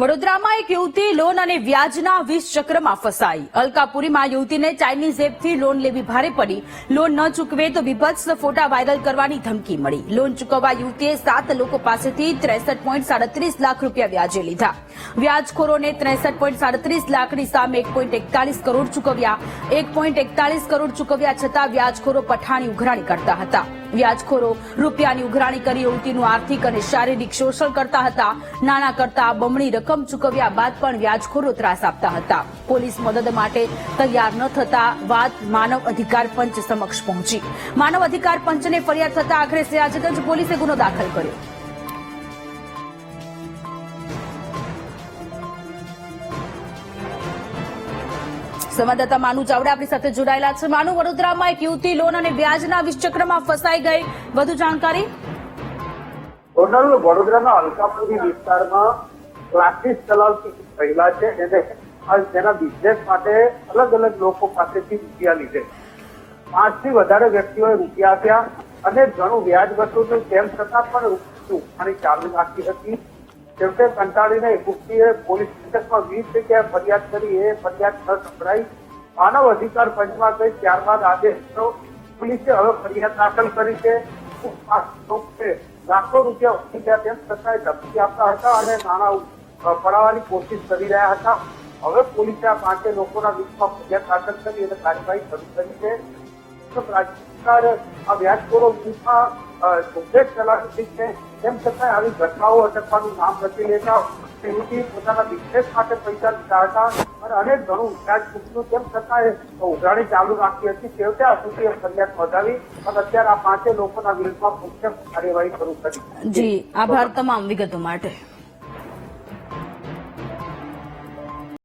વડોદરામાં એક યુવતી લોન અને વ્યાજના 20 ચક્રમાં ફસાઈ। અલકાપુરીમાં યુવતીને ચાઇનીઝ એપથી લોન લેવી ભારે પડી। લોન ન ચૂકવે તો બીભત્સ ફોટા વાયરલ કરવાની ધમકી મળી। લોન ચૂકવવા યુવતીએ 7 લોકો પાસેથી 63.37 લાખ રૂપિયા વ્યાજે લીધા। વ્યાજખોરોને 63.37 લાખની સામે 1.41 કરોડ ચૂકવ્યા। 1.41 કરોડ ચૂકવ્યા છતાં વ્યાજખોરો પઠાણી ઉઘરાણી કરતા હતા। વ્યાજખોરો રૂપિયાની ઉઘરાણી કરી યુવતીનું આર્થિક અને શારીરિક શોષણ કરતા હતા। નાણાં કરતા બમણી રકમ ચૂકવ્યા બાદ પણ વ્યાજખોરો ત્રાસ આપતા હતા। પોલીસ મદદ માટે તૈયાર ન થતા વાત માનવ અધિકાર પંચ સમક્ષ પહોંચી। માનવ અધિકાર પંચને ફરિયાદ થતા આખરે સયાજગંજ પોલીસે ગુનો દાખલ કર્યો। સંવાદદાતા માનુ ચાવડા આપણી સાથે જોડાયેલા છે। માનુ, વડોદરામાં એક યુવતી લોન અને વ્યાજના 20 ચક્રમાં ફસાઈ ગઈ, વધુ જાણકારી? વડોદરાના અલકાપુરી વિસ્તારમાં ક્લાસીસ ચલાવતી મહિલા છે, જેના બિઝનેસ માટે અલગ અલગ લોકો પાસેથી રૂપિયા લીધે 5 થી વધારે વ્યક્તિઓએ રૂપિયા આપ્યા અને ઘણું વ્યાજ વસૂલ્યું, તેમ છતાં પણ ઉઘરાણી ચાલુ રાખી હતી। છેવટે કંટાળીને યુવતીએ પોલીસ સ્ટેશનમાં 20 જગ્યાએ ફરિયાદ કરી, એ ફરિયાદ ન સંભળાઈ। માનવ અધિકાર પંચમાં ગઈ, ત્યારબાદ આદેશ થયો। પોલીસે હવે ફરિયાદ દાખલ કરી છે। લાખો રૂપિયા વસૂલી ગયા તેમ છતાં ધમકી આપતા હતા અને નાણાં પડાવવાની કોશિશ કરી રહ્યા હતા। હવે પોલીસે આ 5 લોકોના વિરુદ્ધમાં ફરિયાદ દાખલ કરી અને કાર્યવાહી શરૂ કરી છે। રાજ્ય સરકાર આ વ્યાજખોરો વિરુદ્ધમાં ઝુંબેશ ચલાવી છે, તેમ છતાં આવી ઘટનાઓ અટકવાનું નામ નથી લેતા। યુવતી પોતાના બિઝનેસ માટે પૈસા લીધા હતા અને અનેક ઘણું વ્યાજ ચૂક્યું, તેમ છતાં ઉઘરાણી ચાલુ રાખી હતી। છેવટે આરોપીએ ફરિયાદ નોંધાવી અને અત્યારે આ 5 લોકોના વિરુદ્ધમાં પોલીસે કાર્યવાહી શરૂ કરી। જી, આભાર તમામ વિગતો માટે।